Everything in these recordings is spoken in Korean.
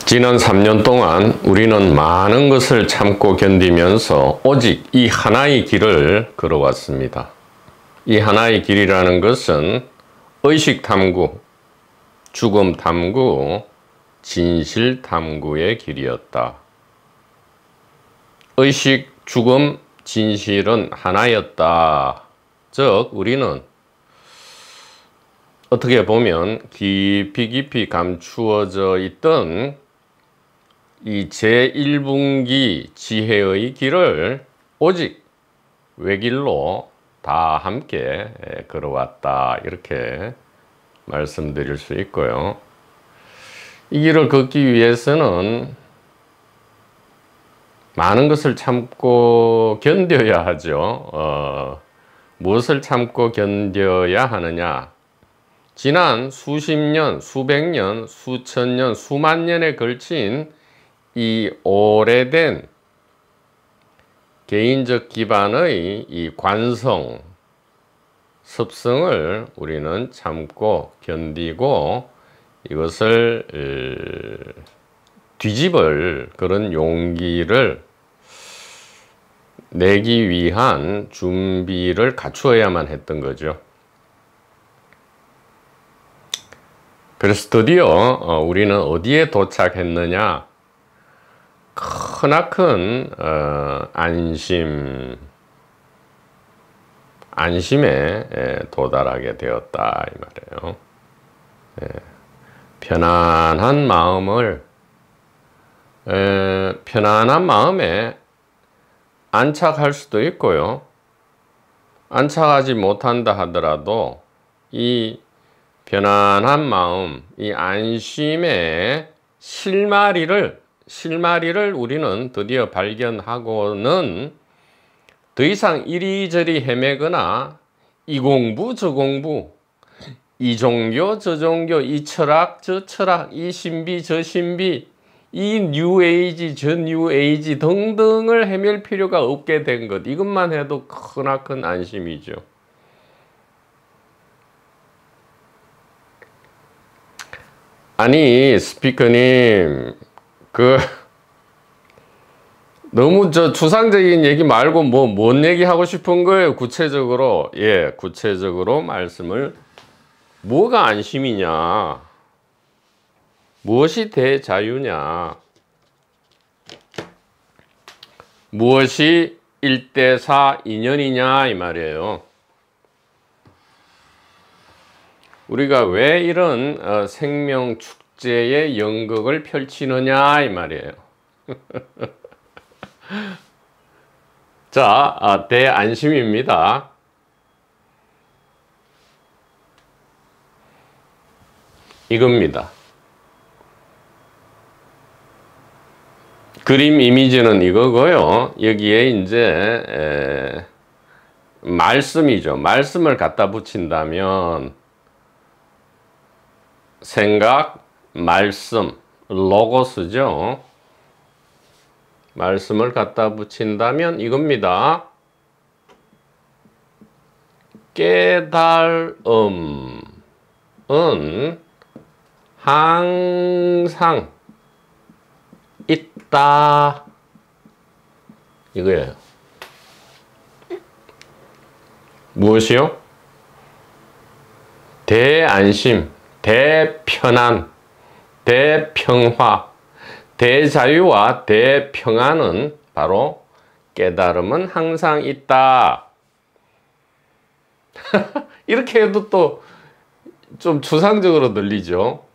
지난 3년 동안 우리는 많은 것을 참고 견디면서 오직 이 하나의 길을 걸어왔습니다. 이 하나의 길이라는 것은 의식 탐구, 죽음 탐구, 진실 탐구의 길이었다. 의식, 죽음, 진실은 하나였다. 즉 우리는 어떻게 보면 깊이 감추어져 있던 이 제1분기 지혜의 길을 오직 외길로 다 함께 걸어왔다, 이렇게 말씀드릴 수 있고요. 이 길을 걷기 위해서는 많은 것을 참고 견뎌야 하죠. 무엇을 참고 견뎌야 하느냐? 지난 수십 년, 수백 년, 수천 년, 수만 년에 걸친 이 오래된 개인적 기반의 이 관성, 습성을 우리는 참고 견디고 이것을 뒤집을 그런 용기를 내기 위한 준비를 갖추어야만 했던 거죠. 그래서 드디어 우리는 어디에 도착했느냐? 크나큰 안심에 도달하게 되었다, 이 말이에요. 편안한 마음에 안착할 수도 있고요. 안착하지 못한다 하더라도 이 편안한 마음, 이 안심의 실마리를 우리는 드디어 발견하고는 더 이상 이리저리 헤매거나 이 공부 저 공부, 이 종교 저 종교, 이 철학 저 철학, 이 신비 저 신비, 이 뉴에이지 저 뉴에이지 등등을 헤맬 필요가 없게 된 것, 이것만 해도 크나큰 안심이죠. 아니 스피커님, 너무 추상적인 얘기 말고 뭔 얘기 하고 싶은 거예요? 구체적으로. 구체적으로 말씀을. 뭐가 안심이냐? 무엇이 대자유냐? 무엇이 1대4 인연이냐, 이 말이에요. 우리가 왜 이런 생명 축제의 연극을 펼치느냐, 이 말이에요. 자, 대안심입니다. 이겁니다. 그림 이미지는 이거고요. 여기에 이제 말씀이죠. 말씀을 갖다 붙인다면 생각, 말씀, 로고스죠. 말씀을 갖다 붙인다면 이겁니다. 깨달음은 항상 있다, 이거예요. 무엇이요? 대안심, 대편안, 대평화, 대자유와 대평안은 바로 깨달음은 항상 있다. 이렇게 해도 또 좀 추상적으로 들리죠.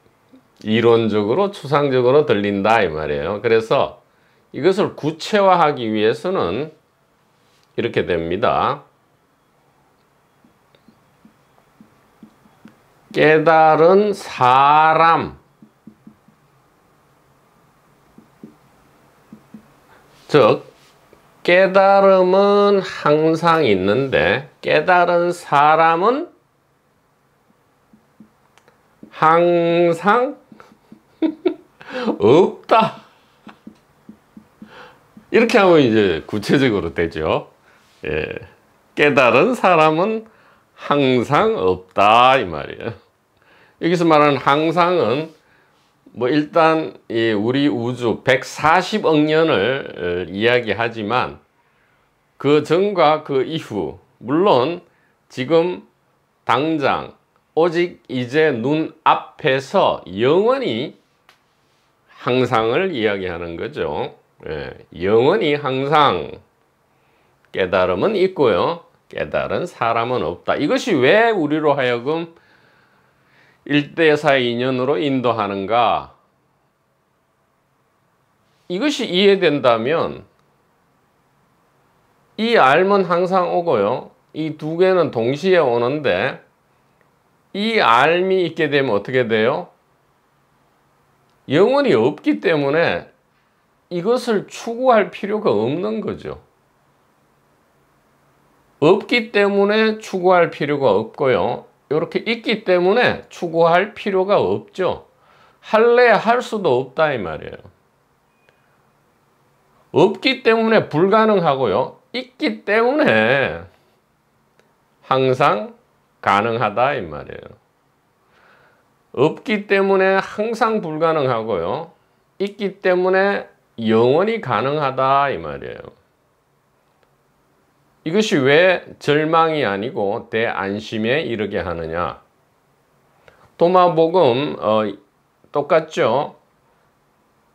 이론적으로 추상적으로 들린다, 이 말이에요. 그래서 이것을 구체화하기 위해서는 이렇게 됩니다. 깨달은 사람, 즉 깨달음은 항상 있는데 깨달은 사람은 항상 없다. 이렇게 하면 이제 구체적으로 되죠. 깨달은 사람은 항상 없다, 이 말이에요. 여기서 말하는 항상은 뭐 일단 이 우리 우주 140억 년을 이야기하지만 그 전과 그 이후, 물론 지금 당장 오직 이제 눈앞에서 영원히 항상을 이야기하는 거죠. 예, 영원히 항상 깨달음은 있고요, 깨달은 사람은 없다. 이것이 왜 우리로 하여금 일대사의 인연으로 인도하는가? 이것이 이해된다면 이 알은 항상 오고요, 이 두 개는 동시에 오는데 이 알이 있게 되면 어떻게 돼요? 영원히 없기 때문에 이것을 추구할 필요가 없는 거죠. 없기 때문에 추구할 필요가 없고요, 이렇게 있기 때문에 추구할 필요가 없죠. 할래야 할 수도 없다 이 말이에요. 없기 때문에 불가능하고요, 있기 때문에 항상 가능하다 이 말이에요. 없기 때문에 항상 불가능하고요, 있기 때문에 영원히 가능하다 이 말이에요. 이것이 왜 절망이 아니고 대안심에 이르게 하느냐? 도마복음 똑같죠?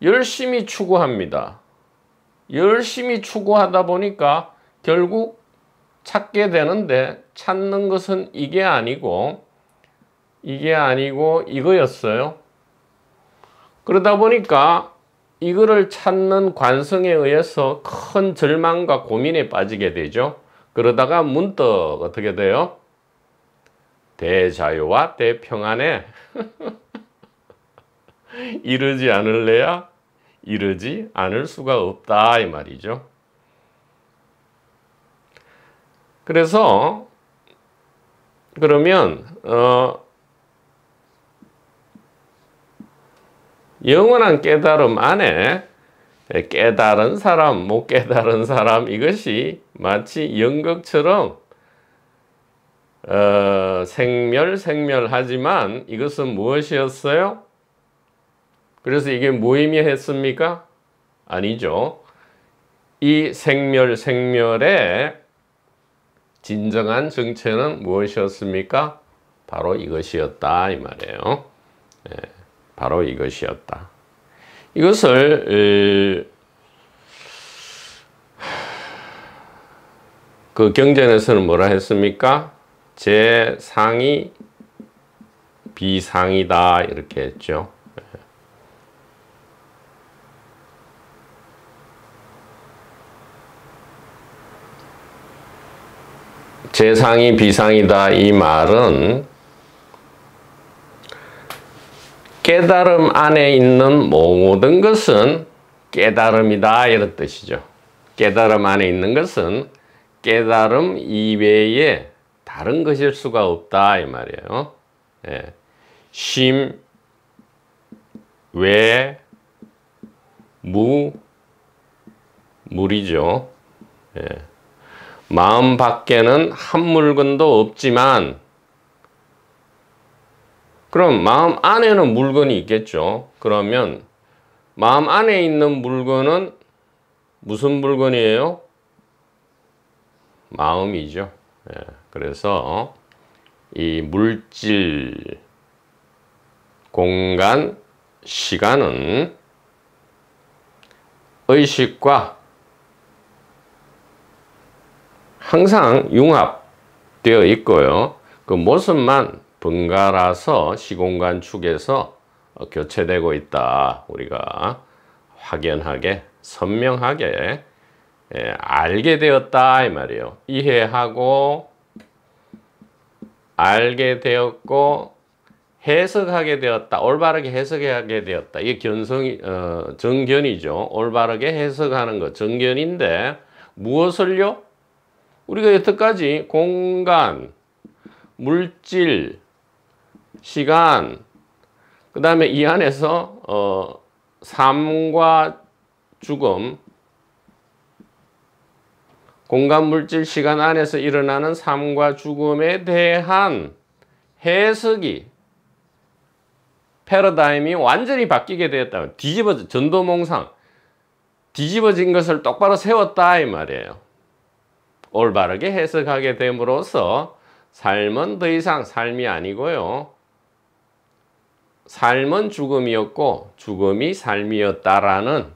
열심히 추구합니다. 열심히 추구하다 보니까 결국 찾게 되는데, 찾는 것은 이게 아니고 이거였어요. 그러다 보니까 이거를 찾는 관성에 의해서 큰 절망과 고민에 빠지게 되죠. 그러다가 문득 어떻게 돼요? 대자유와 대평안에 이르지 않을래야 이르지 않을 수가 없다 이 말이죠. 그래서 그러면 영원한 깨달음 안에 깨달은 사람, 못 깨달은 사람, 이것이 마치 연극처럼 생멸하지만 이것은 무엇이었어요? 그래서 이게 무의미했습니까? 아니죠. 이 생멸의 진정한 정체는 무엇이었습니까? 바로 이것이었다 이 말이에요. 예, 바로 이것이었다. 이것을 그 경전에서는 뭐라 했습니까? 제상이 비상이다 이렇게 했죠. 제상이 비상이다 이 말은 깨달음 안에 있는 모든 것은 깨달음이다 이런 뜻이죠. 깨달음 안에 있는 것은 깨달음 이외에 다른 것일 수가 없다 이 말이에요. 예. 심, 외, 물이죠. 예. 마음 밖에는 한 물건도 없지만, 그럼 마음 안에는 물건이 있겠죠. 그러면 마음 안에 있는 물건은 무슨 물건이에요? 마음이죠. 예. 그래서 이 물질, 공간, 시간은 의식과 항상 융합되어 있고요. 그 모습만 번갈아서 시공간 축에서 교체되고 있다. 우리가 확연하게, 선명하게 알게 되었다 이 말이에요. 이해하고 알게 되었고 해석하게 되었다. 올바르게 해석하게 되었다. 이게 정견이죠. 올바르게 해석하는 것, 정견인데 무엇을요? 우리가 여태까지 공간, 물질, 시간, 그 다음에 이 안에서 삶과 죽음, 공간, 물질, 시간 안에서 일어나는 삶과 죽음에 대한 해석이 패러다임이 완전히 바뀌게 되었다. 전도몽상 뒤집어진 것을 똑바로 세웠다 이 말이에요. 올바르게 해석하게 됨으로써 삶은 더 이상 삶이 아니고요. 삶은 죽음이었고 죽음이 삶이었다라는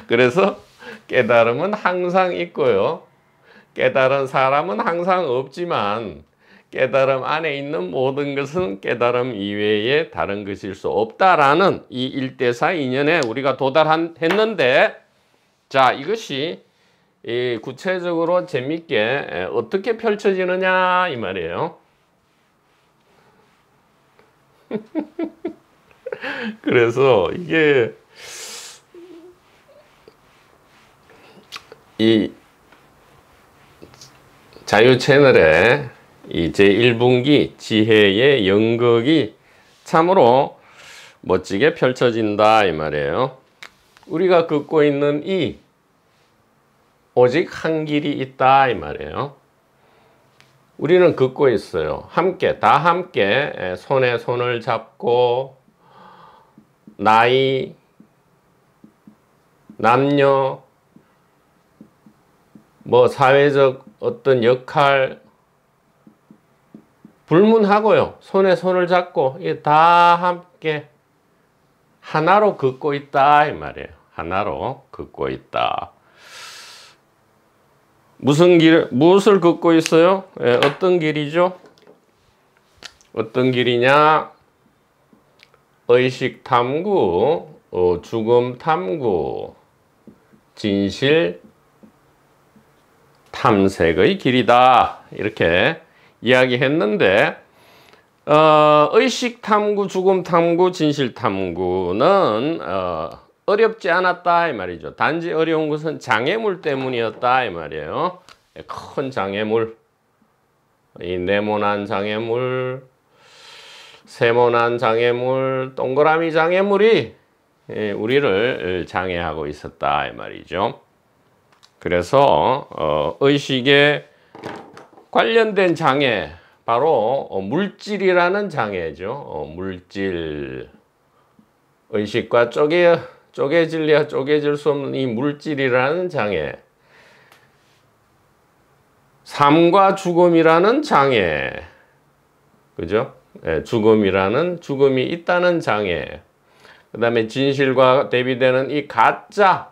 그래서 깨달음은 항상 있고요. 깨달은 사람은 항상 없지만 깨달음 안에 있는 모든 것은 깨달음 이외에 다른 것일 수 없다라는 이 1대4 인연에 우리가 도달했는데, 자, 이것이 구체적으로 재밌게 어떻게 펼쳐지느냐 이 말이에요. 그래서 이게 이 자유 채널의 이 제1분기 지혜의 연극이 참으로 멋지게 펼쳐진다 이 말이에요. 우리가 걷고 있는 이 오직 한 길이 있다 이 말이에요. 우리는 걷고 있어요. 함께 다 함께 손에 손을 잡고 나이, 남녀, 뭐 사회적 어떤 역할 불문하고요. 손에 손을 잡고 다 함께 하나로 걷고 있다 이 말이에요. 하나로 걷고 있다. 무엇을 걷고 있어요? 어떤 길이죠? 어떤 길이냐? 의식 탐구, 죽음 탐구, 진실 탐색의 길이다. 이렇게 이야기했는데, 의식 탐구, 죽음 탐구, 진실 탐구는 어렵지 않았다 이 말이죠. 단지 어려운 것은 장애물 때문이었다 이 말이에요. 큰 장애물, 이 네모난 장애물, 세모난 장애물, 동그라미 장애물이 우리를 장애하고 있었다 이 말이죠. 그래서 의식에 관련된 장애, 바로 물질이라는 장애죠. 물질, 의식과 쪼개질 수 없는 이 물질이라는 장애, 삶과 죽음이라는 장애, 그죠? 죽음이 있다는 장애, 그 다음에 진실과 대비되는 이 가짜,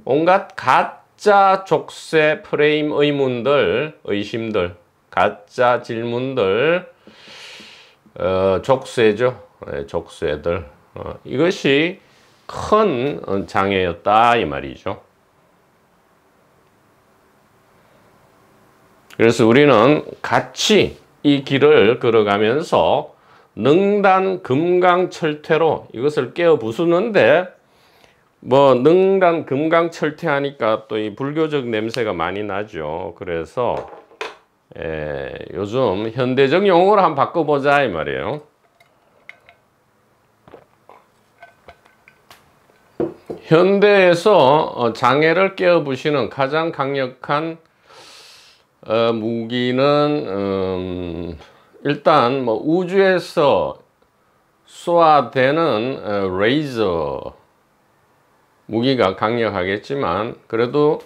온갖 가짜 족쇄 프레임 의문들, 의심들, 가짜 질문들, 족쇄죠. 족쇄들. 이것이 큰 장애였다 이 말이죠. 그래서 우리는 같이 이 길을 걸어가면서 능단 금강철퇴로 이것을 깨어 부수는데, 뭐 능단 금강철퇴 하니까 또 이 불교적 냄새가 많이 나죠. 그래서 요즘 현대적 용어로 한번 바꿔보자 이 말이에요. 현대에서 장애를 깨어 부시는 가장 강력한 무기는 일단 뭐 우주에서 쏘아대는 레이저 무기가 강력하겠지만, 그래도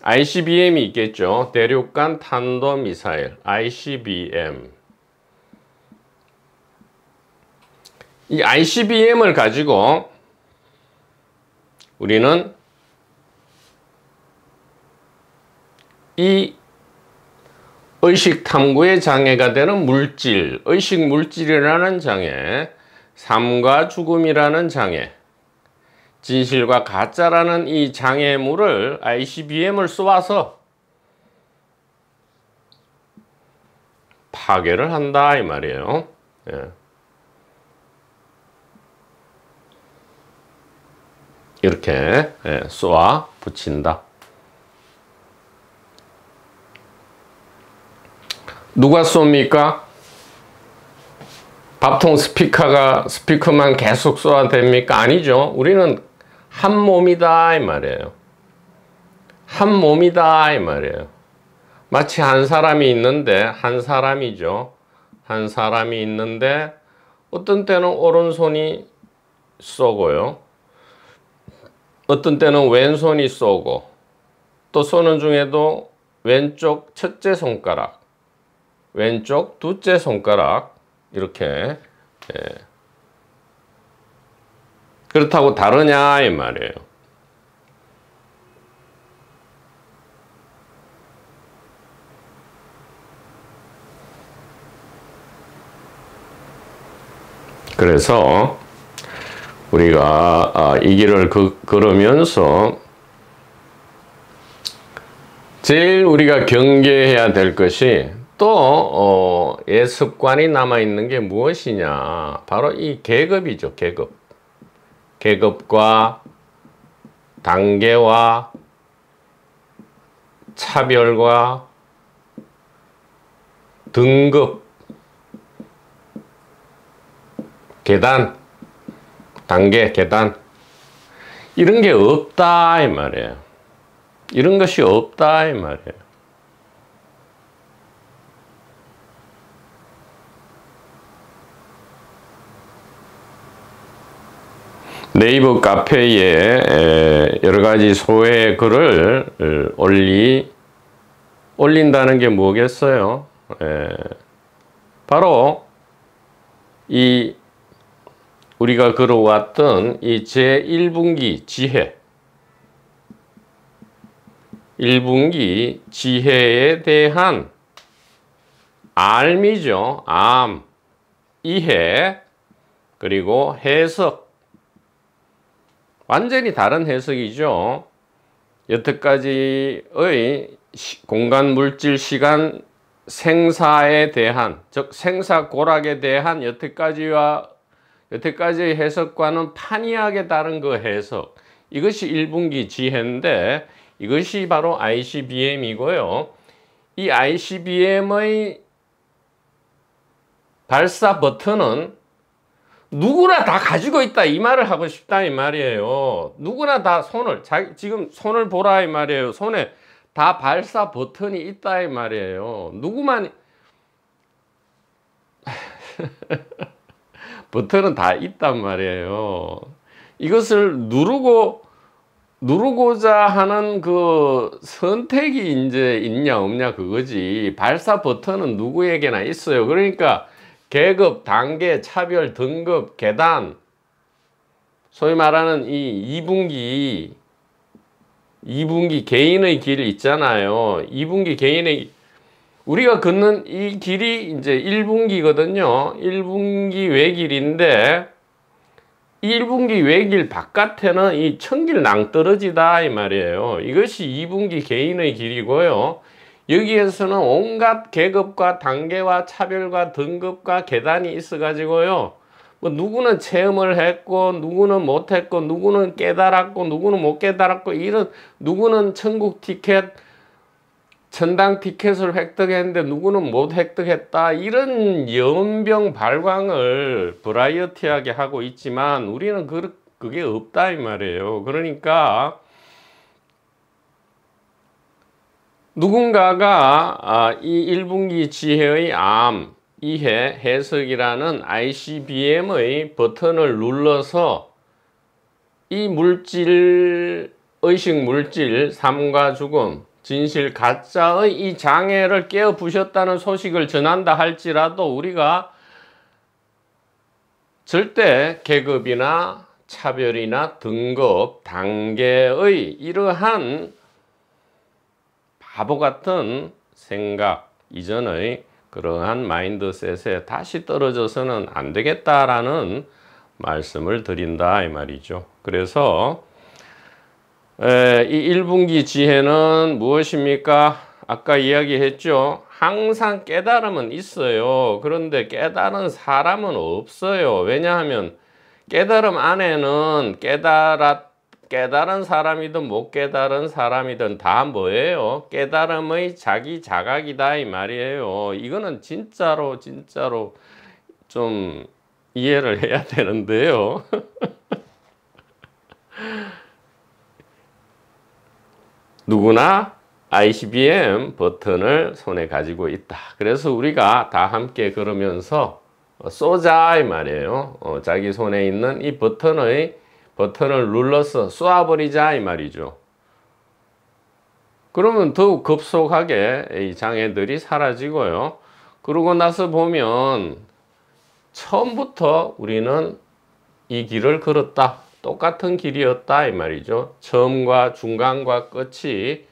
ICBM이 있겠죠. 대륙간 탄도미사일 ICBM. 이 ICBM을 가지고 우리는 이 의식 탐구의 장애가 되는 물질, 의식 물질이라는 장애, 삶과 죽음이라는 장애, 진실과 가짜라는 이 장애물을 ICBM을 쏘아서 파괴를 한다 이 말이에요. 이렇게 쏘아 붙인다. 누가 쏩니까? 밥통 스피커만 계속 쏘아 됩니까? 아니죠. 우리는 한 몸이다 이 말이에요. 한 몸이다 이 말이에요. 마치 한 사람이 있는데, 한 사람이죠. 한 사람이 있는데 어떤 때는 오른손이 쏘고요. 어떤 때는 왼손이 쏘고, 또 쏘는 중에도 왼쪽 첫째 손가락, 왼쪽 둘째 손가락, 이렇게. 예. 그렇다고 다르냐 이 말이에요. 그래서 우리가 이 길을 걸으면서 제일 우리가 경계해야 될 것이 또 습관이 남아있는 게 무엇이냐, 바로 이 계급이죠. 계급과 단계와 차별과 등급, 계단, 단계, 계단, 이런 게 없다 이 말이에요. 이런 것이 없다 이 말이에요. 네이버 카페에 여러 가지 소외 글을 올린다는 게 뭐겠어요? 바로 이 우리가 걸어왔던 이 제1분기 지혜, 1분기 지혜에 대한 알미죠. 암, 이해, 그리고 해석. 완전히 다른 해석이죠. 여태까지의 공간, 물질, 시간, 생사에 대한, 즉 생사고락에 대한 여태까지의 해석과는 판이하게 다른 그 해석, 이것이 1분기 지혜인데, 이것이 바로 ICBM이고요. 이 ICBM의 발사 버튼은 누구나 다 가지고 있다 이 말을 하고 싶다 이 말이에요. 누구나 다 지금 손을 보라 이 말이에요. 손에 다 발사 버튼이 있다 이 말이에요. 누구만 버튼은 다 있단 말이에요. 이것을 누르고자 하는 그 선택이 이제 있냐 없냐 그거지. 발사 버튼은 누구에게나 있어요. 그러니까 계급, 단계, 차별, 등급, 계단, 소위 말하는 이 2분기 개인의 길 있잖아요. 2분기 개인의, 우리가 걷는 이 길이 이제 1분기거든요. 1분기 외길인데, 1분기 외길 바깥에는 이 천길 낭떠러지다 이 말이에요. 이것이 2분기 개인의 길이고요. 여기에서는 온갖 계급과 단계와 차별과 등급과 계단이 있어 가지고요. 뭐 누구는 체험을 했고 누구는 못 했고 누구는 깨달았고 누구는 못 깨달았고, 이런, 누구는 천국 티켓, 천당 티켓을 획득했는데 누구는 못 획득했다, 이런 연병 발광을 버라이어티하게 하고 있지만 우리는 그게 없다 이 말이에요. 그러니까 누군가가 이 1분기 지혜의 암, 이해, 해석이라는 ICBM의 버튼을 눌러서 이 물질, 의식 물질, 삶과 죽음, 진실, 가짜의 이 장애를 깨어 부셨다는 소식을 전한다 할지라도 우리가 절대 계급이나 차별이나 등급, 단계의 이러한 바보 같은 생각 이전의 그러한 마인드셋에 다시 떨어져서는 안 되겠다라는 말씀을 드린다 이 말이죠. 그래서 이 1분기 지혜는 무엇입니까? 아까 이야기했죠. 항상 깨달음은 있어요. 그런데 깨달은 사람은 없어요. 왜냐하면 깨달음 안에는 깨달은 사람이든 못 깨달은 사람이든 다 뭐예요? 깨달음의 자기 자각이다 이 말이에요. 이거는 진짜로 좀 이해를 해야 되는데요. 누구나 ICBM 버튼을 손에 가지고 있다. 그래서 우리가 다 함께 걸으면서 쏘자 이 말이에요. 자기 손에 있는 이 버튼을 눌러서 쏴버리자 이 말이죠. 그러면 더욱 급속하게 이 장애들이 사라지고요. 그러고 나서 보면 처음부터 우리는 이 길을 걸었다. 똑같은 길이었다 이 말이죠. 처음과 중간과 끝이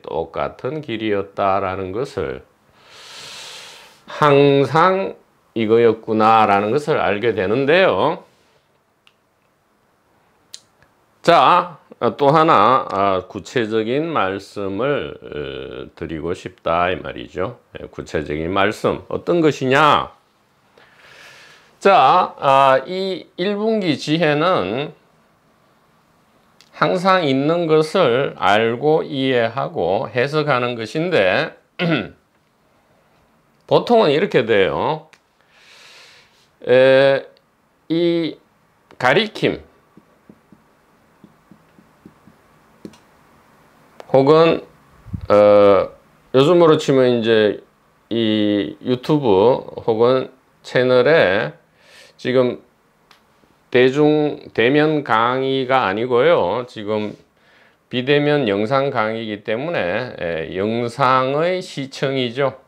똑같은 길이었다라는 것을 항상 이거였구나라는 것을 알게 되는데요. 자, 또 하나 구체적인 말씀을 드리고 싶다 이 말이죠. 구체적인 말씀 어떤 것이냐? 자, 이 1분기 지혜는 항상 있는 것을 알고 이해하고 해석하는 것인데 보통은 이렇게 돼요. 이 가리킴 혹은 요즘으로 치면 이제 이 유튜브 혹은 채널에 지금 대면 강의가 아니고요. 지금 비대면 영상 강의이기 때문에 영상의 시청이죠.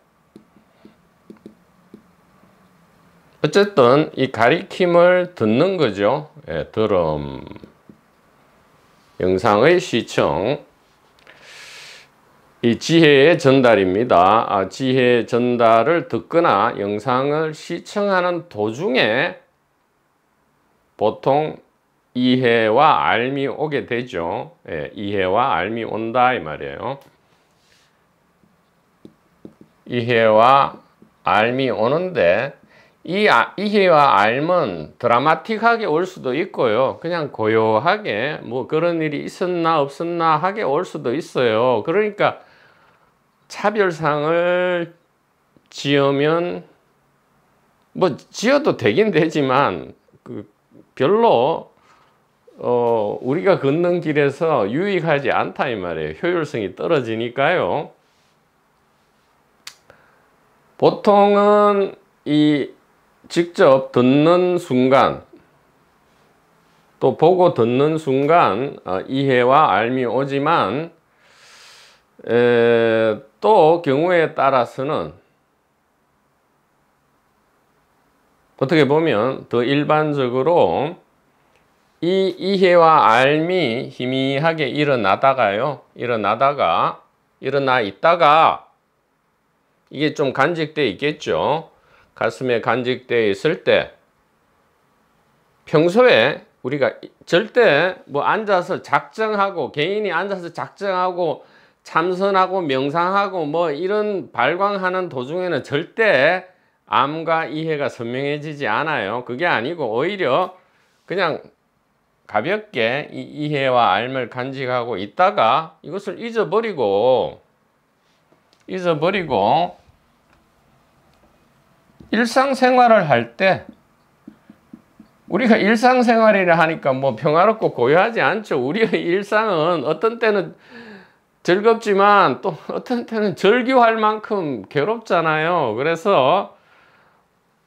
어쨌든 이 가리킴을 듣는 거죠. 들음, 영상의 시청, 이 지혜의 전달입니다. 지혜 전달을 듣거나 영상을 시청하는 도중에 보통 이해와 알미 오게 되죠. 이해와 알미 온다 이 말이에요. 이해와 알미 오는데 이 이해와 알면 드라마틱하게 올 수도 있고요. 그냥 고요하게 뭐 그런 일이 있었나 없었나 하게 올 수도 있어요. 그러니까 차별상을 지으면 뭐 지어도 되긴 되지만 별로 우리가 걷는 길에서 유익하지 않다 이 말이에요. 효율성이 떨어지니까요. 보통은 이 직접 듣는 순간 또 보고 듣는 순간 이해와 알미 오지만 또 경우에 따라서는 어떻게 보면 더 일반적으로 이 이해와 알미 희미하게 일어나 있다가 이게 좀 간직되어 있겠죠. 가슴에 간직되어 있을 때 평소에 우리가 절대 뭐 앉아서 작정하고 개인이 앉아서 작정하고 참선하고 명상하고 뭐 이런 발광하는 도중에는 절대 암과 이해가 선명해지지 않아요. 그게 아니고 오히려 그냥 가볍게 이 이해와 알을 간직하고 있다가 이것을 잊어버리고 일상생활을 할 때 우리가 일상생활이라 하니까 뭐 평화롭고 고요하지 않죠. 우리의 일상은 어떤 때는 즐겁지만 또 어떤 때는 절규할 만큼 괴롭잖아요. 그래서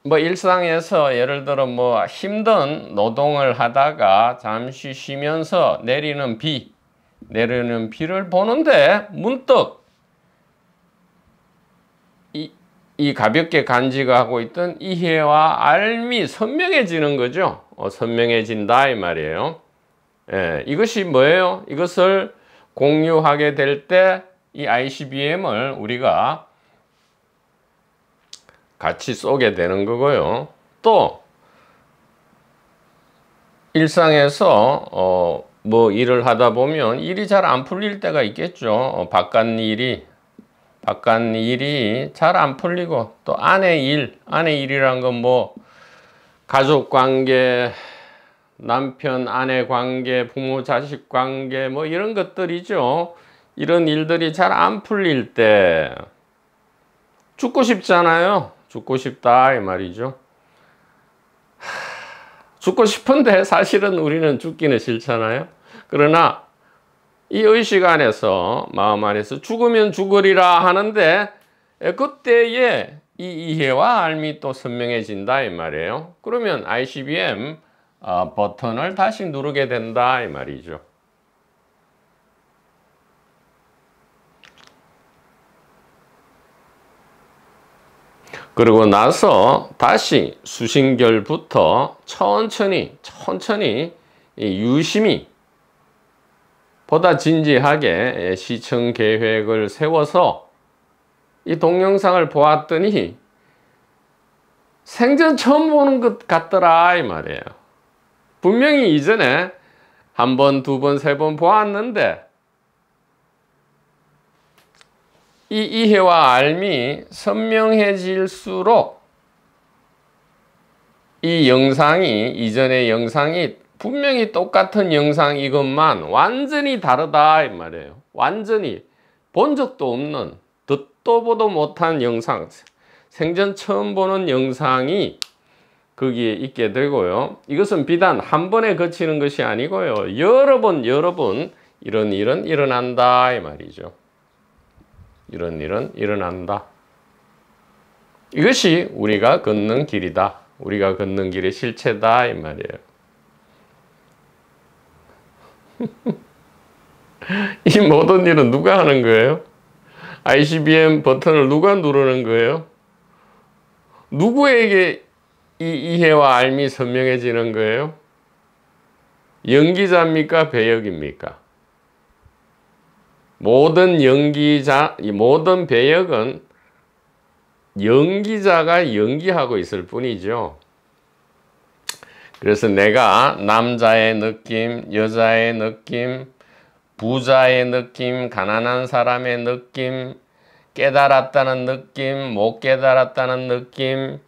뭐 일상에서 예를 들어 뭐 힘든 노동을 하다가 잠시 쉬면서 내리는 비를 보는데 문득 이 가볍게 간직하고 있던 이해와 알미 선명해지는 거죠. 선명해진다 이 말이에요. 이것이 뭐예요? 이것을 공유하게 될 때 이 ICBM을 우리가 같이 쏘게 되는 거고요. 또 일상에서 뭐 일을 하다 보면 일이 잘 안 풀릴 때가 있겠죠. 바깥 일이 잘 안 풀리고 또 아내 일이란 건 뭐 가족 관계, 남편 아내 관계, 부모 자식 관계 뭐 이런 것들이죠. 이런 일들이 잘 안 풀릴 때 죽고 싶잖아요. 죽고 싶다 이 말이죠. 죽고 싶은데 사실은 우리는 죽기는 싫잖아요. 그러나 이 의식 안에서 마음 안에서 죽으면 죽으리라 하는데 그때에 이 이 이해와 알미 또 선명해진다 이 말이에요. 그러면 ICBM 버튼을 다시 누르게 된다 이 말이죠. 그러고 나서 다시 수신결부터 천천히 유심히 보다 진지하게 시청 계획을 세워서 이 동영상을 보았더니 생전 처음 보는 것 같더라 이 말이에요. 분명히 이전에 한 번, 두 번, 세 번 보았는데 이 이해와 알미 선명해질수록 이 영상이, 이전의 영상이 분명히 똑같은 영상이것만 완전히 다르다 이 말이에요. 완전히 본 적도 없는, 듣도 보도 못한 영상, 생전 처음 보는 영상이 거기에 있게 되고요. 이것은 비단 한 번에 거치는 것이 아니고요. 여러 번 이런 일은 일어난다 이 말이죠. 이런 일은 일어난다. 이것이 우리가 걷는 길이다. 우리가 걷는 길의 실체다 이 말이에요. 이 모든 일은 누가 하는 거예요? ICBM 버튼을 누가 누르는 거예요? 누구에게 이 이해와 알미 선명해지는 거예요? 연기자입니까? 배역입니까? 모든 배역은 연기자가 연기하고 있을 뿐이죠. 그래서 내가 남자의 느낌, 여자의 느낌, 부자의 느낌, 가난한 사람의 느낌, 깨달았다는 느낌, 못 깨달았다는 느낌,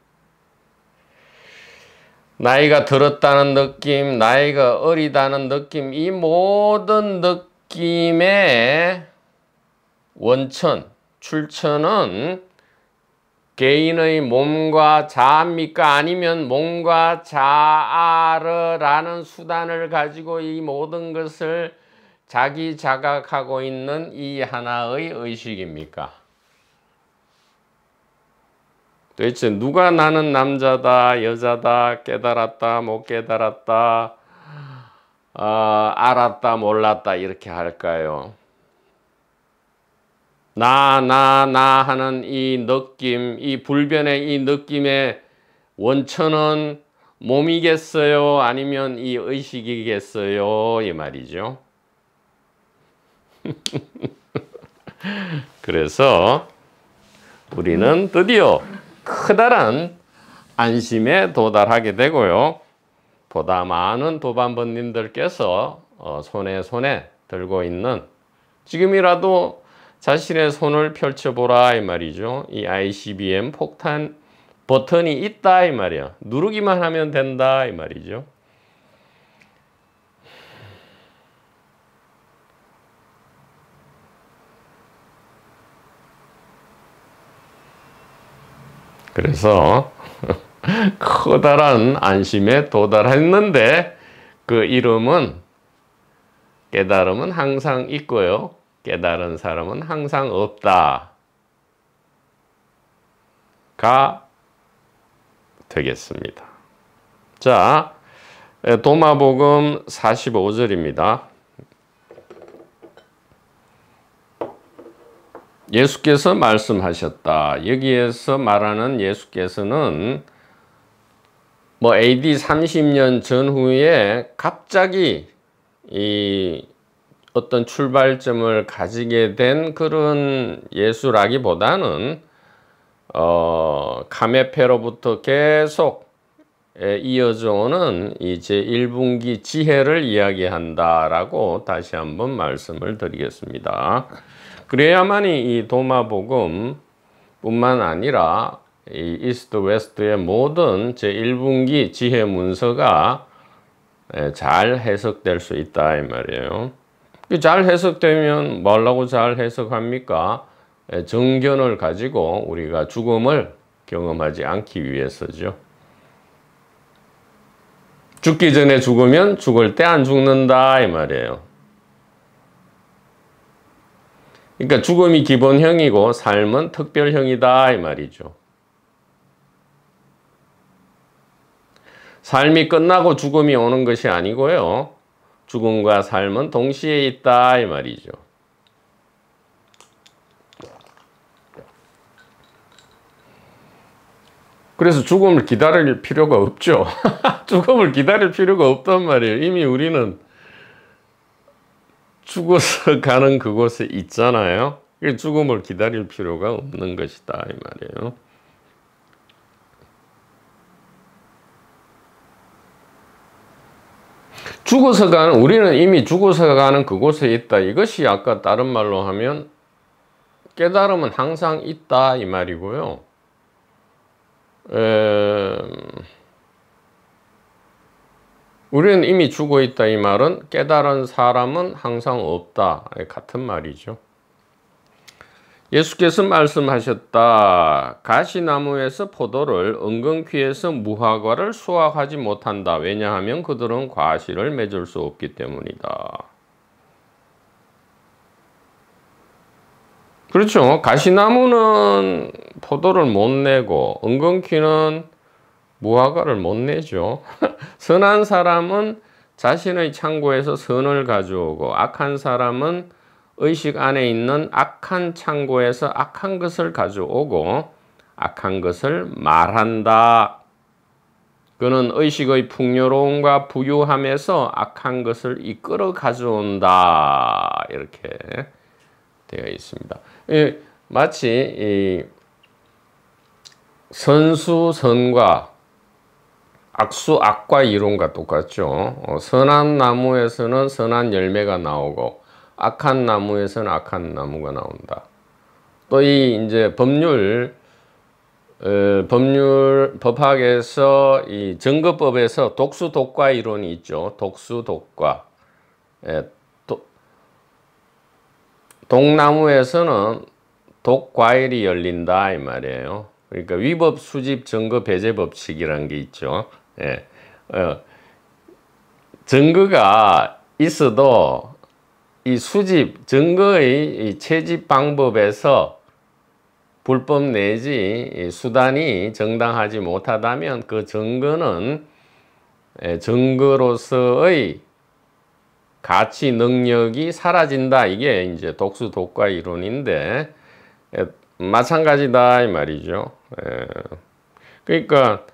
나이가 들었다는 느낌, 나이가 어리다는 느낌, 이 모든 느낌의 원천, 출처는 개인의 몸과 자아입니까? 아니면 몸과 자아를 아는 수단을 가지고 이 모든 것을 자기 자각하고 있는 이 하나의 의식입니까? 도대체 누가 나는 남자다, 여자다, 깨달았다, 못 깨달았다, 알았다, 몰랐다 이렇게 할까요? 나 하는 이 느낌, 이 불변의 이 느낌의 원천은 몸이겠어요? 아니면 이 의식이겠어요? 이 말이죠. 그래서 우리는 드디어 커다란 안심에 도달하게 되고요. 보다 많은 도반번님들께서 손에 들고 있는, 지금이라도 자신의 손을 펼쳐보라 이 말이죠. 이 ICBM 폭탄 버튼이 있다 이 말이야. 누르기만 하면 된다 이 말이죠. 그래서 커다란 안심에 도달했는데 그 이름은, 깨달음은 항상 있고요. 깨달은 사람은 항상 없다 가 되겠습니다. 자, 도마복음 45절입니다. 예수께서 말씀하셨다. 여기에서 말하는 예수께서는 뭐 AD 30년 전후에 갑자기 이 어떤 출발점을 가지게 된 그런 예수라기보다는 카메페로부터 계속 이어져 오는 이제 1분기 지혜를 이야기한다라고 다시 한번 말씀을 드리겠습니다. 그래야만이 이 도마복음 뿐만 아니라 이 이스트 웨스트의 모든 제1분기 지혜 문서가 잘 해석될 수 있다 이 말이에요. 잘 해석되면 뭐라고 잘 해석합니까? 정견을 가지고 우리가 죽음을 경험하지 않기 위해서죠. 죽기 전에 죽으면 죽을 때 안 죽는다 이 말이에요. 그러니까 죽음이 기본형이고 삶은 특별형이다 이 말이죠. 삶이 끝나고 죽음이 오는 것이 아니고요. 죽음과 삶은 동시에 있다 이 말이죠. 그래서 죽음을 기다릴 필요가 없죠. 죽음을 기다릴 필요가 없단 말이에요. 이미 우리는 죽어서 가는 그곳에 있잖아요. 죽음을 기다릴 필요가 없는 것이다 이 말이에요. 우리는 이미 죽어서 가는 그곳에 있다. 이것이 아까 다른 말로 하면 깨달음은 항상 있다 이 말이고요. 우리는 이미 죽어 있다 이 말은 깨달은 사람은 항상 없다 같은 말이죠. 예수께서 말씀하셨다. 가시나무에서 포도를 은근퀴에서 무화과를 수확하지 못한다. 왜냐하면 그들은 과실을 맺을 수 없기 때문이다. 그렇죠. 가시나무는 포도를 못 내고 은근퀴는 무화과를 못 내죠. 선한 사람은 자신의 창고에서 선을 가져오고 악한 사람은 의식 안에 있는 악한 창고에서 악한 것을 가져오고 악한 것을 말한다. 그는 의식의 풍요로움과 부유함에서 악한 것을 이끌어 가져온다. 이렇게 되어 있습니다. 마치 선수선과 악수악과 이론과 똑같죠. 선한 나무에서는 선한 열매가 나오고 악한 나무에서는 악한 나무가 나온다. 또 이제 법학에서 이 정거법에서 독수독과 이론이 있죠. 독수독과. 독나무에서는 독과일이 열린다 이 말이에요. 그러니까 위법, 수집, 정거, 배제 법칙이라는 게 있죠. 정거가 있어도 이 수집, 정거의 이 채집 방법에서 불법 내지 수단이 정당하지 못하다면 그 정거는 정거로서의 가치, 능력이 사라진다. 이게 이제 독수독과 이론인데 마찬가지다 이 말이죠. 그러니까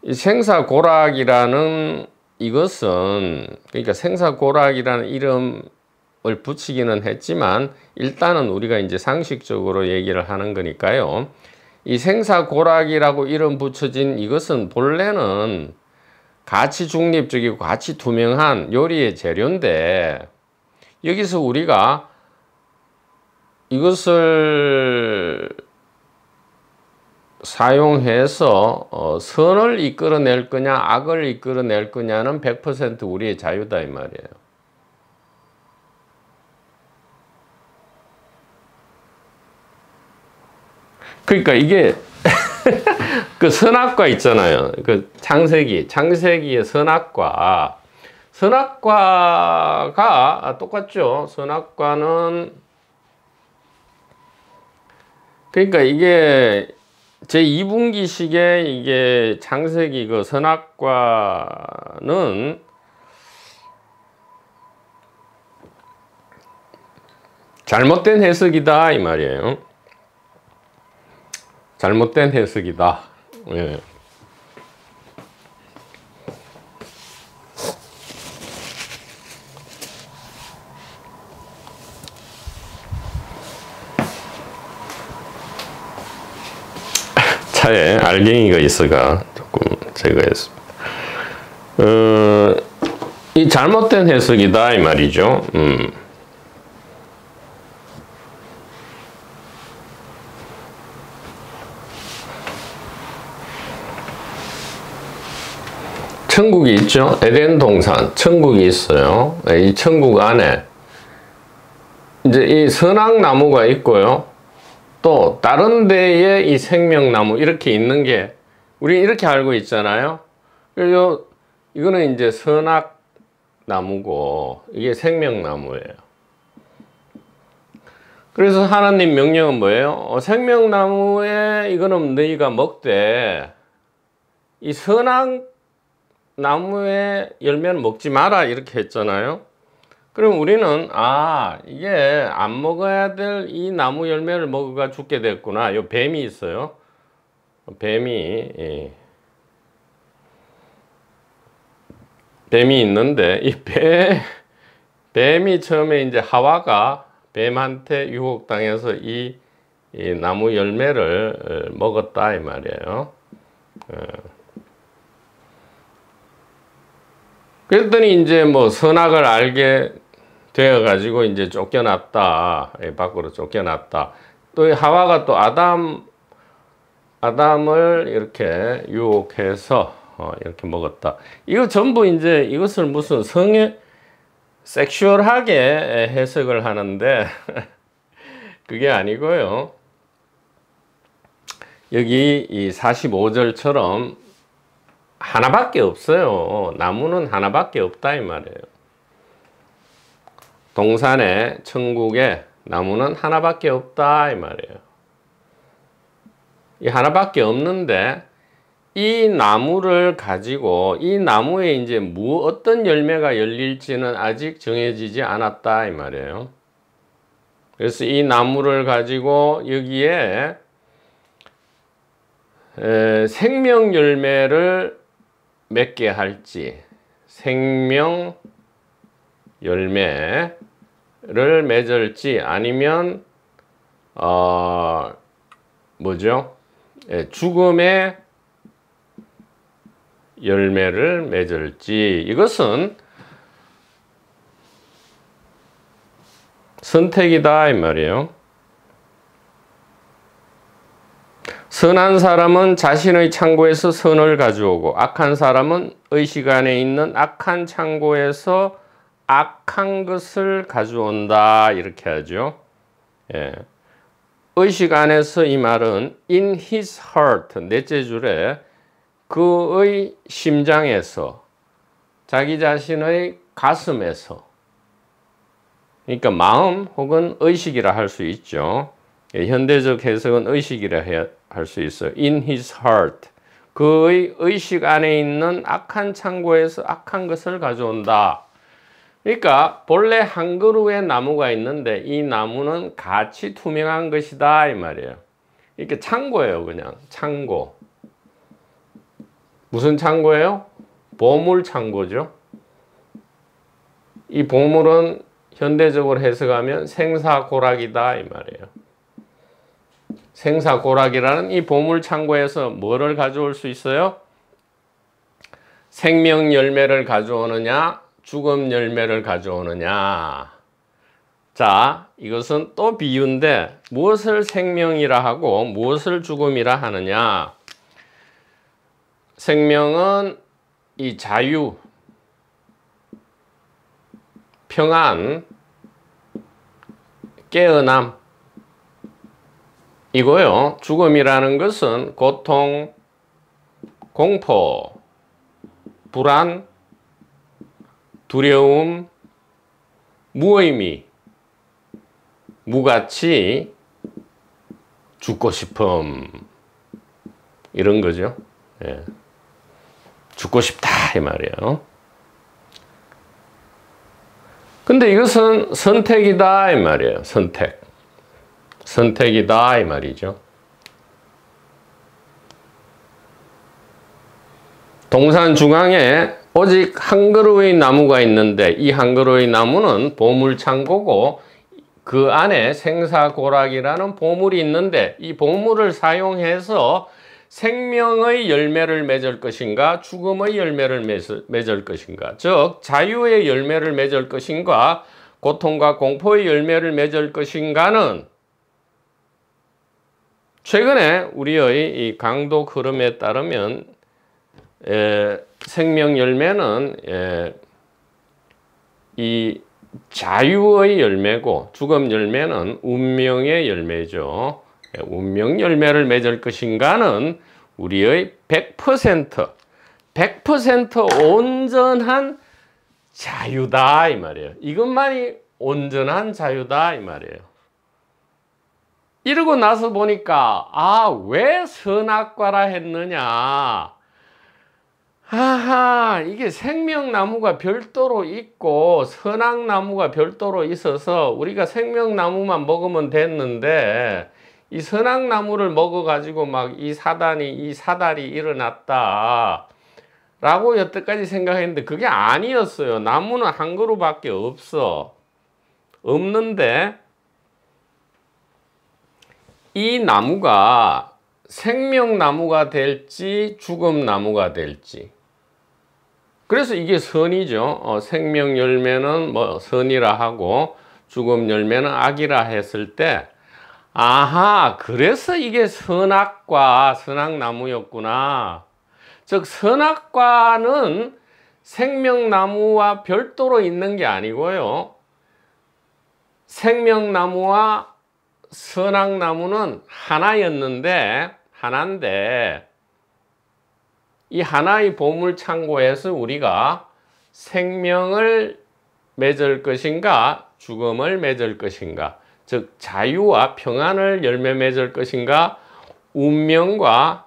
이 생사고락이라는 이것은 그러니까 생사고락이라는 이름을 붙이기는 했지만 일단은 우리가 이제 상식적으로 얘기를 하는 거니까요. 이 생사고락이라고 이름 붙여진 이것은 본래는 가치 중립적이고 가치 투명한 요리의 재료인데 여기서 우리가 이것을 사용해서 선을 이끌어낼 거냐 악을 이끌어낼 거냐는 100% 우리의 자유다 이 말이에요. 그러니까 이게 그 선악과 있잖아요. 그 창세기의 선악과가 똑같죠. 선악과는 그러니까 이게 제2분기식의 이게 창세기 그 선악과는 잘못된 해석이다 이 말이에요. 잘못된 해석이다. 예. 차에 알갱이가 있어가 조금 제거했습니다. 이 잘못된 해석이다 이 말이죠. 천국이 있죠. 에덴 동산 천국이 있어요. 이 천국 안에 이제 이 선악나무가 있고요. 또 다른 데에 이 생명나무 이렇게 있는 게 우리 이렇게 알고 있잖아요. 그래서 이거는 이제 선악나무고 이게 생명나무예요. 그래서 하나님 명령은 뭐예요? 생명나무에 이거는 너희가 먹되 이 선악 나무의 열매는 먹지 마라 이렇게 했잖아요. 그럼 우리는 이게 안 먹어야 될 이 나무 열매를 먹어가 죽게 됐구나. 요 뱀이 있어요. 뱀이 있는데 이 뱀이 처음에 이제 하와가 뱀한테 유혹당해서 이 나무 열매를 먹었다 이 말이에요. 그랬더니 이제 뭐 선악을 알게 되어 가지고 이제 쫓겨났다. 밖으로 쫓겨났다. 또 하와가 또 아담을 이렇게 유혹해서 이렇게 먹었다. 이거 전부 이제 이것을 무슨 섹슈얼하게 해석을 하는데 그게 아니고요. 여기 이 45절처럼 하나밖에 없어요. 나무는 하나밖에 없다 이 말이에요. 동산에 천국에 나무는 하나밖에 없다 이 말이에요. 이 하나밖에 없는데 이 나무를 가지고 이 나무에 이제 어떤 열매가 열릴지는 아직 정해지지 않았다 이 말이에요. 그래서 이 나무를 가지고 여기에 생명 열매를 맺게 할지 생명 열매를 맺을지 아니면 죽음의 열매를 맺을지 이것은 선택이다 이 말이에요. 선한 사람은 자신의 창고에서 선을 가져오고 악한 사람은 의식 안에 있는 악한 창고에서 악한 것을 가져온다 이렇게 하죠. 의식 안에서 이 말은 in his heart 넷째 줄에 그의 심장에서 자기 자신의 가슴에서 그러니까 마음 혹은 의식이라 할 수 있죠. 현대적 해석은 의식이라 할 수 있어요. in his heart 그의 의식 안에 있는 악한 창고에서 악한 것을 가져온다. 그러니까 본래 한 그루의 나무가 있는데 이 나무는 같이 투명한 것이다 이 말이에요. 이렇게 창고예요. 그냥 창고. 무슨 창고예요? 보물 창고죠. 이 보물은 현대적으로 해석하면 생사고락이다 이 말이에요. 생사고락이라는 이 보물 창고에서 뭐를 가져올 수 있어요? 생명 열매를 가져오느냐 죽음 열매를 가져오느냐. 자, 이것은 또 비유인데 무엇을 생명이라 하고 무엇을 죽음이라 하느냐. 생명은 이 자유, 평안, 깨어남 이거요. 죽음이라는 것은 고통, 공포, 불안, 두려움, 무의미, 무가치, 죽고 싶음 이런 거죠. 죽고 싶다 이 말이에요. 근데 이것은 선택이다 이 말이에요. 선택이다 이 말이죠. 동산 중앙에 오직 한 그루의 나무가 있는데 이 한 그루의 나무는 보물창고고 그 안에 생사고락이라는 보물이 있는데 이 보물을 사용해서 생명의 열매를 맺을 것인가 죽음의 열매를 맺을 것인가 즉 자유의 열매를 맺을 것인가 고통과 공포의 열매를 맺을 것인가는 최근에 우리의 이 강독 흐름에 따르면 생명 열매는 이 자유의 열매고 죽음 열매는 운명의 열매죠. 운명 열매를 맺을 것인가는 우리의 100% 온전한 자유다 이 말이에요. 이것만이 온전한 자유다 이 말이에요. 이러고 나서 보니까 왜 선악과라 했느냐. 아하, 이게 생명나무가 별도로 있고 선악나무가 별도로 있어서 우리가 생명나무만 먹으면 됐는데 이 선악나무를 먹어가지고 막 이 사달이 일어났다 라고 여태까지 생각했는데 그게 아니었어요. 나무는 한 그루밖에 없는데 이 나무가 생명나무가 될지 죽음나무가 될지, 그래서 이게 선이죠. 생명 열매는 뭐 선이라 하고 죽음 열매는 악이라 했을 때, 아하, 그래서 이게 선악과 선악나무였구나. 즉 선악과는 생명나무와 별도로 있는 게 아니고요, 생명나무와 선악나무는 하나인데 이 하나의 보물창고에서 우리가 생명을 맺을 것인가 죽음을 맺을 것인가, 즉 자유와 평안을 열매 맺을 것인가 운명과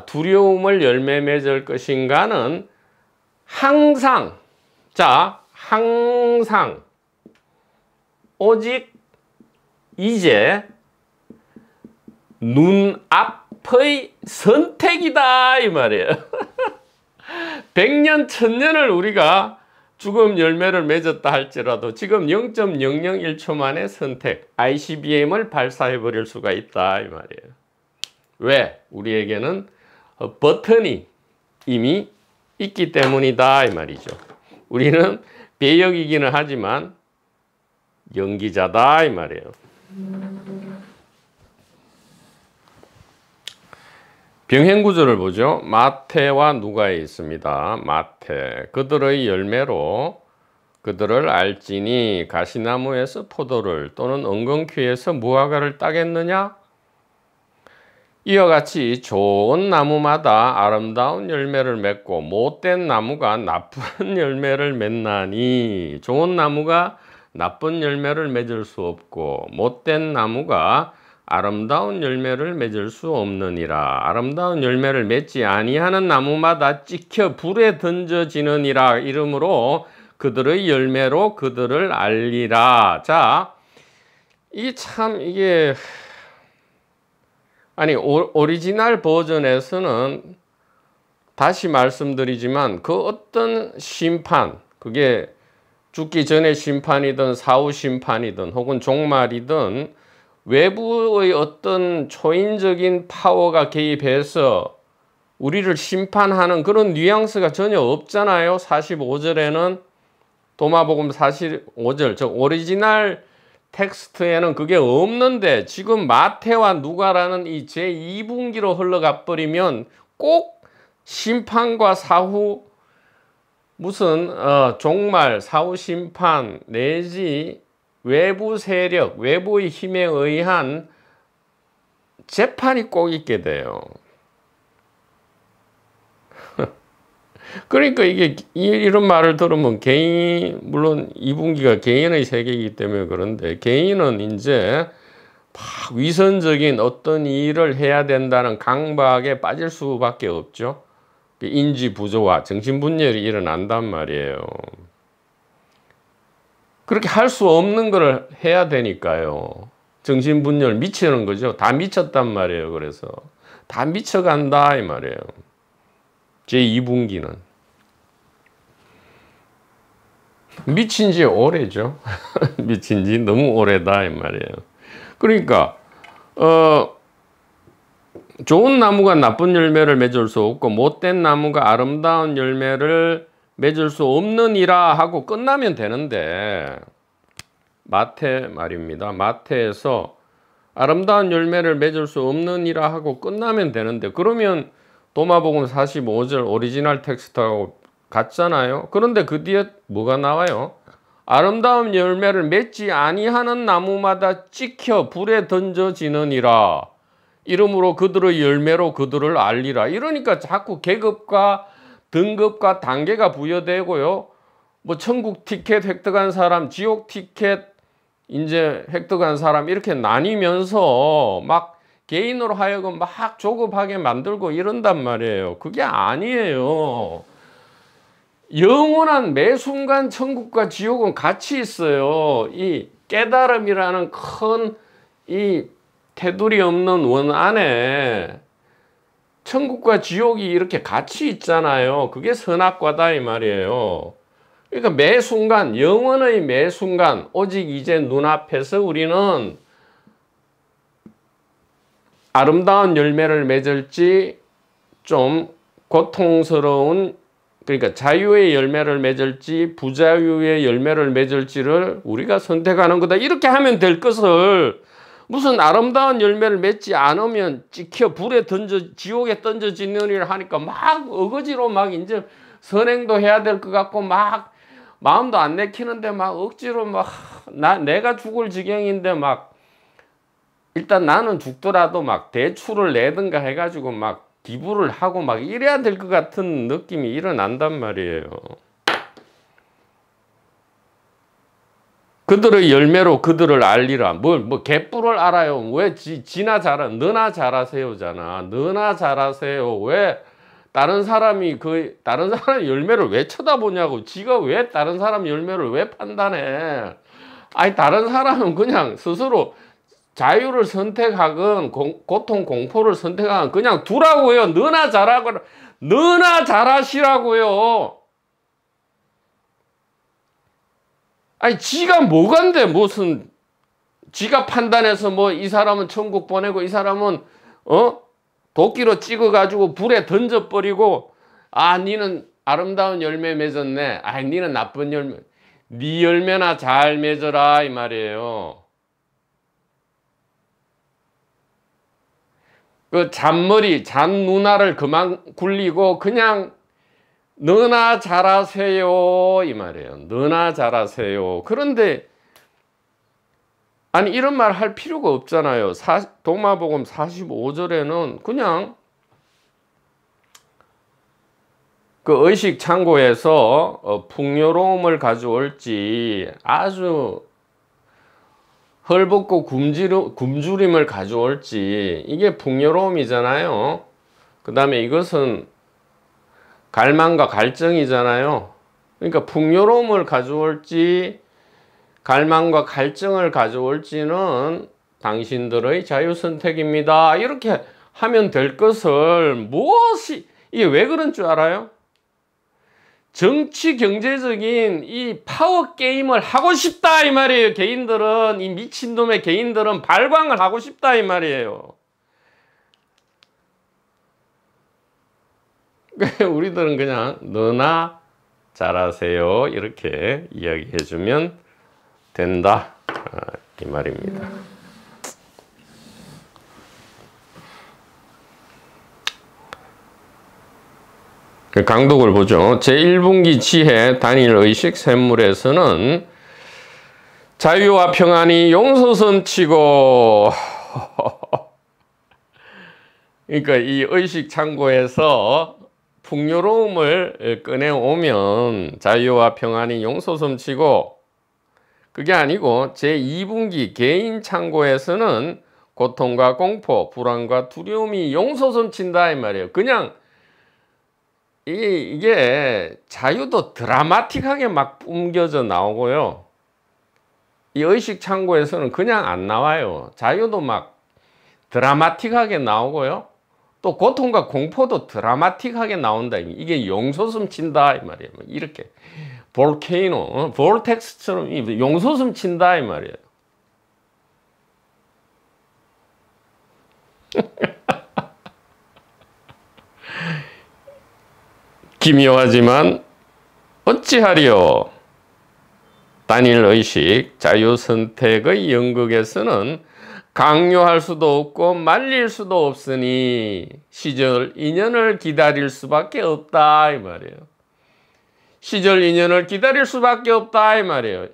두려움을 열매 맺을 것인가는 항상 오직 이제 눈앞의 선택이다 이 말이에요. 100년 1000년을 우리가 죽음 열매를 맺었다 할지라도 지금 0.001초 만에 선택 ICBM을 발사해 버릴 수가 있다 이 말이에요. 왜? 우리에게는 버튼이 이미 있기 때문이다 이 말이죠. 우리는 배역이기는 하지만 연기자다 이 말이에요. 병행구조를 보죠. 마태와 누가에 있습니다. 마태, 그들의 열매로 그들을 알지니 가시나무에서 포도를 또는 엉겅퀴에서 무화과를 따겠느냐? 이와 같이 좋은 나무마다 아름다운 열매를 맺고 못된 나무가 나쁜 열매를 맺나니, 좋은 나무가 나쁜 열매를 맺을 수 없고 못된 나무가 아름다운 열매를 맺을 수 없느니라. 아름다운 열매를 맺지 아니하는 나무마다 찍혀 불에 던져지느니라. 이러므로 그들의 열매로 그들을 알리라. 자, 이게 아니 오리지널 버전에서는 다시 말씀드리지만 그 어떤 심판, 그게 죽기 전의 심판이든 사후 심판이든 혹은 종말이든 외부의 어떤 초인적인 파워가 개입해서 우리를 심판하는 그런 뉘앙스가 전혀 없잖아요. 45절에는 도마복음 45절, 즉 오리지널 텍스트에는 그게 없는데 지금 마태와 누가라는 이 제2분기로 흘러가 버리면 꼭 심판과 사후 무슨 종말, 사후 심판 내지 외부 세력, 외부의 힘에 의한 재판이 꼭 있게 돼요. 그러니까 이게 이런 말을 들으면 개인, 물론 2분기가 개인의 세계이기 때문에 그런데 개인은 이제 막 위선적인 어떤 일을 해야 된다는 강박에 빠질 수밖에 없죠. 인지 부조화, 정신분열이 일어난단 말이에요. 그렇게 할 수 없는 걸 해야 되니까요. 정신분열 미치는 거죠. 다 미쳤단 말이에요. 그래서 다 미쳐간다 이 말이에요. 제2분기는 미친 지 오래죠. 미친 지 너무 오래다 이 말이에요. 그러니까 좋은 나무가 나쁜 열매를 맺을 수 없고 못된 나무가 아름다운 열매를 맺을 수 없느니라 하고 끝나면 되는데, 마태 말입니다. 마태에서 아름다운 열매를 맺을 수 없느니라 하고 끝나면 되는데, 그러면 도마복음 45절 오리지널 텍스트하고 같잖아요. 그런데 그 뒤에 뭐가 나와요? 아름다운 열매를 맺지 아니하는 나무마다 찍혀 불에 던져지느니라. 이러므로 그들의 열매로 그들을 알리라. 이러니까 자꾸 계급과 등급과 단계가 부여되고요. 뭐 천국 티켓 획득한 사람, 지옥 티켓 이제 획득한 사람 이렇게 나뉘면서 막 개인으로 하여금 막 조급하게 만들고 이런단 말이에요. 그게 아니에요. 영원한 매 순간 천국과 지옥은 같이 있어요. 이 깨달음이라는 큰 이 테두리 없는 원 안에 천국과 지옥이 이렇게 같이 있잖아요. 그게 선악과다 이 말이에요. 그러니까 매 순간, 영원의 매 순간, 오직 이제 눈앞에서 우리는 아름다운 열매를 맺을지 좀 고통스러운, 그러니까 자유의 열매를 맺을지 부자유의 열매를 맺을지를 우리가 선택하는 거다. 이렇게 하면 될 것을 무슨 아름다운 열매를 맺지 않으면 찍혀 불에 지옥에 던져지느니라 하니까 막 어거지로 막 이제 선행도 해야 될 것 같고 막 마음도 안 내키는데 막 억지로 막 내가 죽을 지경인데 막 일단 나는 죽더라도 막 대출을 내든가 해가지고 막 기부를 하고 막 이래야 될 것 같은 느낌이 일어난단 말이에요. 그들의 열매로 그들을 알리라. 뭐 개뿔을 알아요. 왜 지나 잘하, 너나 잘하세요잖아. 너나 잘하세요. 왜 다른 사람이 다른 사람 열매를 왜 쳐다보냐고. 지가 왜 다른 사람 열매를 왜 판단해. 아니 다른 사람은 그냥 스스로 자유를 선택하건 고통 공포를 선택하건 그냥 두라고요. 너나 잘하고 너나 잘하시라고요. 아니 지가 뭐간데 무슨 지가 판단해서 뭐 이 사람은 천국 보내고 이 사람은 도끼로 찍어 가지고 불에 던져 버리고 니는 아름다운 열매 맺었네. 니는 나쁜 열매. 네 열매나 잘 맺어라 이 말이에요. 그 잔머리 잔 누나를 그만 굴리고 그냥 너나 잘하세요 이 말이에요. 너나 잘하세요. 그런데 아니 이런 말 할 필요가 없잖아요. 도마복음 45절에는 그냥 그 의식 창고에서 풍요로움을 가져올지 아주 헐벗고 굶주림을 가져올지 이게 풍요로움이잖아요. 그 다음에 이것은 갈망과 갈증이잖아요. 그러니까 풍요로움을 가져올지 갈망과 갈증을 가져올지는 당신들의 자유선택입니다. 이렇게 하면 될 것을 이게 왜 그런 줄 알아요? 정치 경제적인 이 파워 게임을 하고 싶다 이 말이에요. 개인들은 이 미친놈의 개인들은 발광을 하고 싶다 이 말이에요. 우리들은 그냥 너나 잘하세요 이렇게 이야기해 주면 된다 이 말입니다. 강독을 보죠. 제1분기 지혜 단일 의식 샘물에서는 자유와 평안이 용솟음치고 그러니까 이 의식 창고에서 풍요로움을 꺼내오면 자유와 평안이 용솟음치고 그게 아니고 제2분기 개인 창고에서는 고통과 공포, 불안과 두려움이 용솟음친다 이 말이에요. 그냥 이게 자유도 드라마틱하게 막 뿜겨져 나오고요. 이 의식 창고에서는 그냥 안 나와요. 자유도 막 드라마틱하게 나오고요. 또 고통과 공포도 드라마틱하게 나온다. 이게 용솟음 친다 이 말이에요. 이렇게 볼케이노, 볼텍스처럼 용솟음 친다 이 말이에요. 기묘하지만 어찌하리요. 단일 의식, 자유선택의 연극에서는 강요할 수도 없고 말릴 수도 없으니 시절 인연을 기다릴 수밖에 없다 이 말이에요. 시절 인연을 기다릴 수밖에 없다 이 말이에요.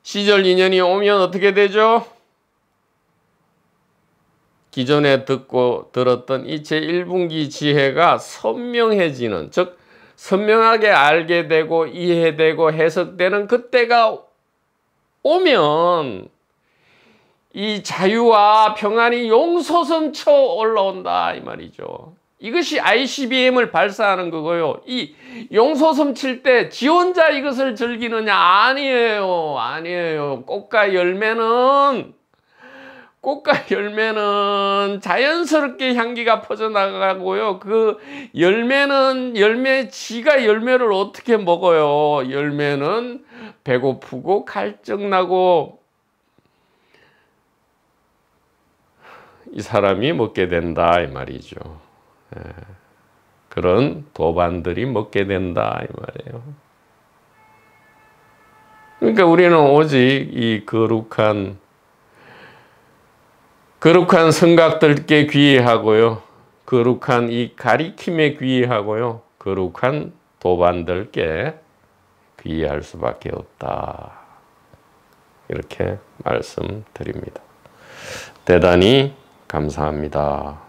시절 인연이 오면 어떻게 되죠? 기존에 들었던 이 제1분기 지혜가 선명해지는, 즉 선명하게 알게 되고 이해되고 해석되는 그때가 오면 이 자유와 평안이 용솟음쳐 올라온다 이 말이죠. 이것이 ICBM을 발사하는 거고요. 이 용솟음칠 때 지 혼자 이것을 즐기느냐? 아니에요. 아니에요. 꽃과 열매는 자연스럽게 향기가 퍼져나가고요. 그 열매는 지가 열매를 어떻게 먹어요? 열매는 배고프고 갈증나고 이 사람이 먹게 된다 이 말이죠. 그런 도반들이 먹게 된다 이 말이에요. 그러니까 우리는 오직 이 거룩한 성각들께 귀의하고요. 거룩한 이 가리킴에 귀의하고요. 거룩한 도반들께 귀의할 수밖에 없다. 이렇게 말씀드립니다. 대단히 감사합니다.